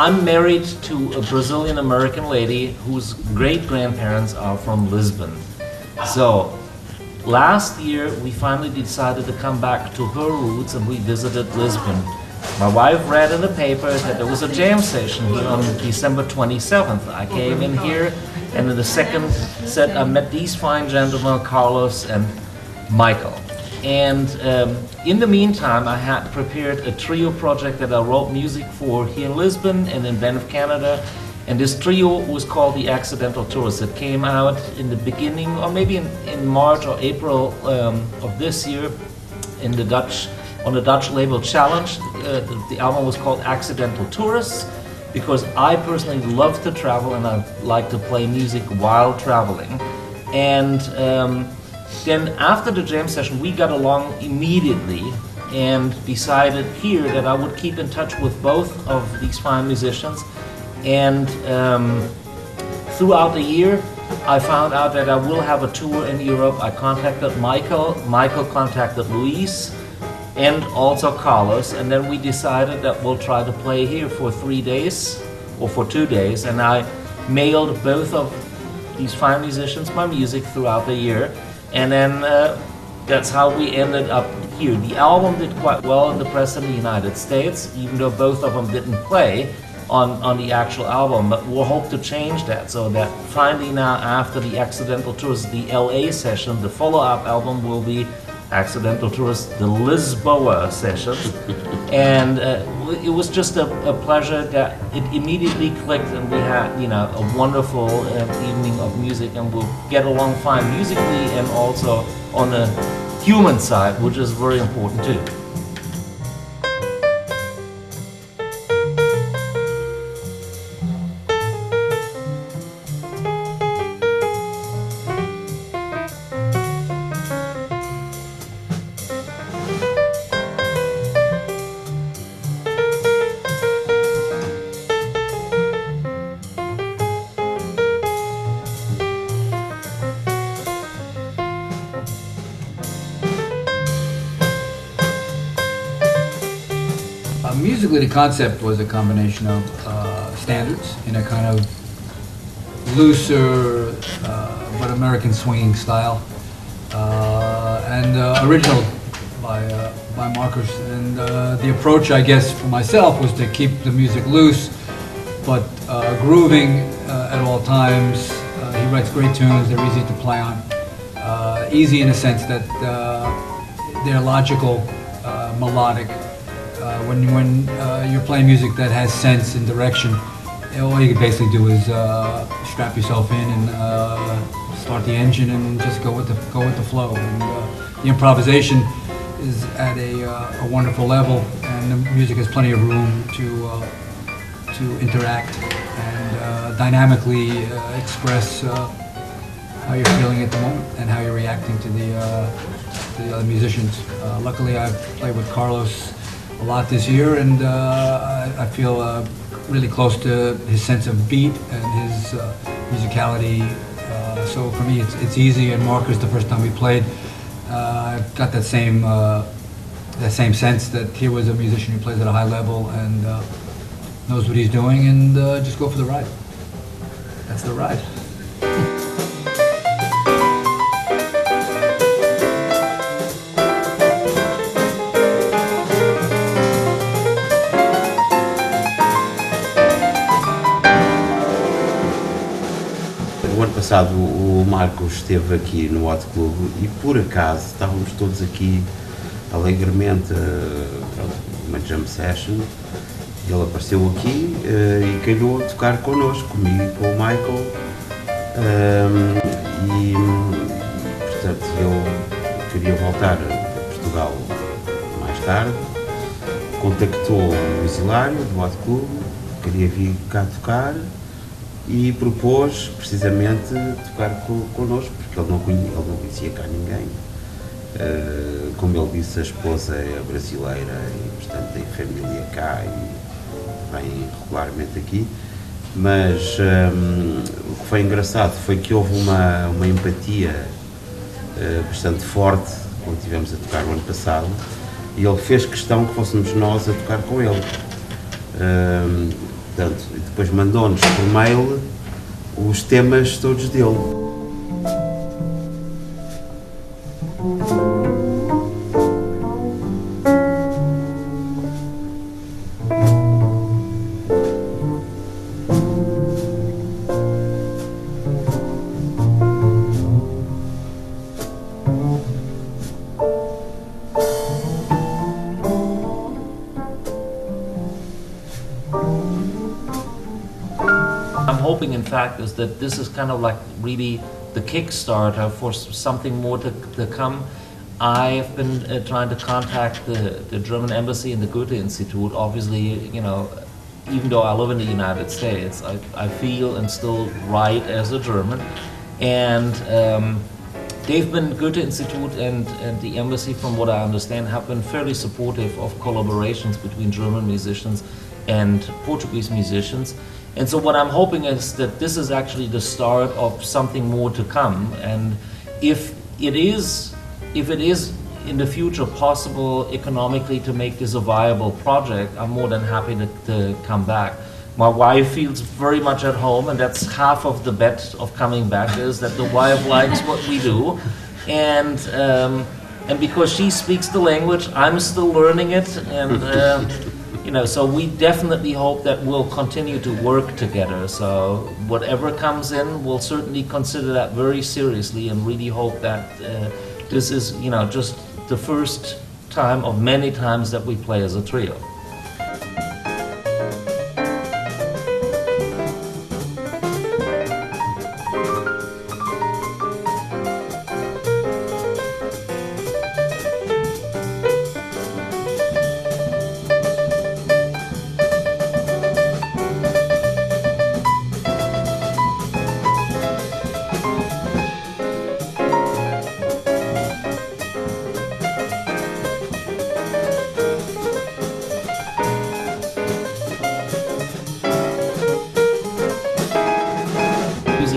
I'm married to a Brazilian-American lady whose great-grandparents are from Lisbon. So last year we finally decided to come back to her roots and we visited Lisbon. My wife read in the paper that there was a jam session here on December 27th. I came in here, and in the second set I met these fine gentlemen, Carlos and Michael. And in the meantime, I had prepared a trio project that I wrote music for here in Lisbon and in Banff, Canada. And this trio was called The Accidental Tourist. It came out in the beginning, or maybe in March or April of this year in the on the Dutch label Challenge. The album was called Accidental Tourists because I personally love to travel and I like to play music while traveling. And then after the jam session, we got along immediately and decided here that I would keep in touch with both of these fine musicians. And throughout the year, I found out that I will have a tour in Europe. I contacted Michael, Michael contacted Luis, and also Carlos, and then we decided that we'll try to play here for 3 days, or for 2 days, and I mailed both of these fine musicians my music throughout the year, and then that's how we ended up here. The album did quite well in the press in the United States, even though both of them didn't play on the actual album, but we'll hope to change that, so that finally now after the Accidental Tours, the LA session, the follow-up album will be Accidental Tours, the Lisboa session. And it was just a pleasure that it immediately clicked, and we had, you know, a wonderful evening of music, and we'll get along fine musically and also on the human side, which is very important too. Musically, the concept was a combination of standards in a kind of looser but American swinging style, and original by Markus. And the approach, I guess, for myself was to keep the music loose, but grooving at all times. He writes great tunes; they're easy to play on. Easy in a sense that they're logical, melodic. When you're playing music that has sense and direction, all you can basically do is strap yourself in and start the engine and just go with the flow. And the improvisation is at a wonderful level, and the music has plenty of room to interact and dynamically express how you're feeling at the moment and how you're reacting to the other musicians. Luckily, I've played with Carlos a lot this year, and I feel really close to his sense of beat and his musicality. So for me, it's easy. And Markus, the first time we played, I got that same sense that here was a musician who plays at a high level and knows what he's doing, and just go for the ride. That's the ride. O ano passado o Markus esteve aqui no Hot Clube e por acaso estávamos todos aqui alegremente, uma jam session. Ele apareceu aqui e calhou a tocar connosco, comigo e com o Michael, e portanto eu queria voltar a Portugal mais tarde. Contactou o Luís Hilário do Hot Clube, queria vir cá tocar e propôs precisamente tocar connosco, porque ele não conhecia cá ninguém. Como ele disse, a esposa é brasileira e portanto tem família cá e vem regularmente aqui, mas o que foi engraçado foi que houve uma empatia bastante forte quando estivemos a tocar o ano passado, e ele fez questão que fôssemos nós a tocar com ele. Portanto, e depois mandou-nos por mail os temas todos dele. I'm hoping, in fact, is that this is kind of like really the Kickstarter for something more to come. I've been trying to contact the German embassy and the Goethe Institute. Obviously, you know, even though I live in the United States, I feel and still write as a German. And they've been, Goethe Institute and the embassy, from what I understand, have been fairly supportive of collaborations between German musicians and Portuguese musicians. And so what I'm hoping is that this is actually the start of something more to come. And if it is in the future possible economically to make this a viable project, I'm more than happy to come back. My wife feels very much at home, and that's half of the bet of coming back, is that the wife likes what we do. And because she speaks the language, I'm still learning it, and you know, so we definitely hope that we'll continue to work together. So whatever comes in, we'll certainly consider that very seriously, and really hope that this is, you know, just the first time of many times that we play as a trio.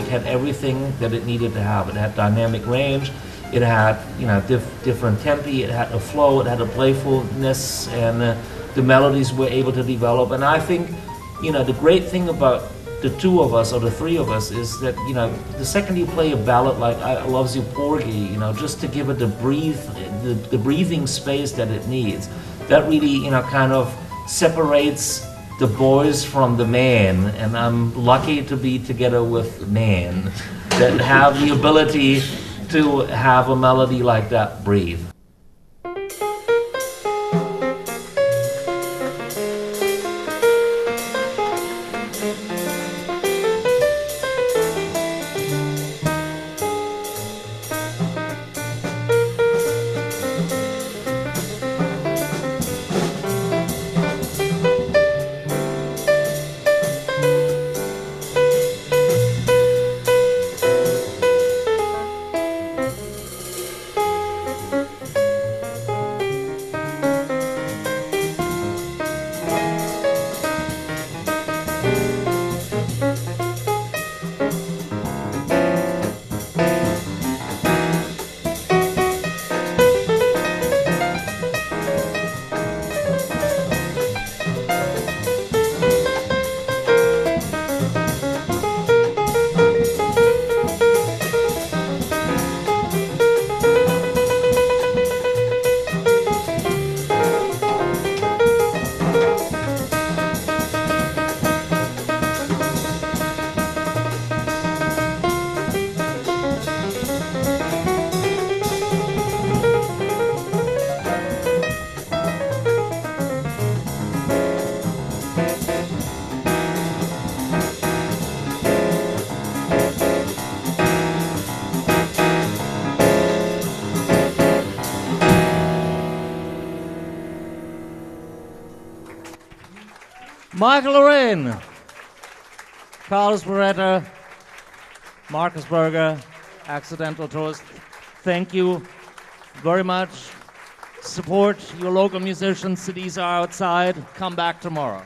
Had everything that it needed to have. It had dynamic range, it had, you know, different tempi, it had a flow, it had a playfulness, and the melodies were able to develop. And I think, you know, the great thing about the two of us or the three of us is that, you know, the second you play a ballad like I Loves You Porgy, you know, just to give it the breathing space that it needs, that really, you know, kind of separates the boys from the man, and I'm lucky to be together with men that have the ability to have a melody like that breathe. Michael Lorraine, Carlos Barretto, Markus Burger, Accidental Toast, thank you very much. Support your local musicians. CDs are outside. Come back tomorrow.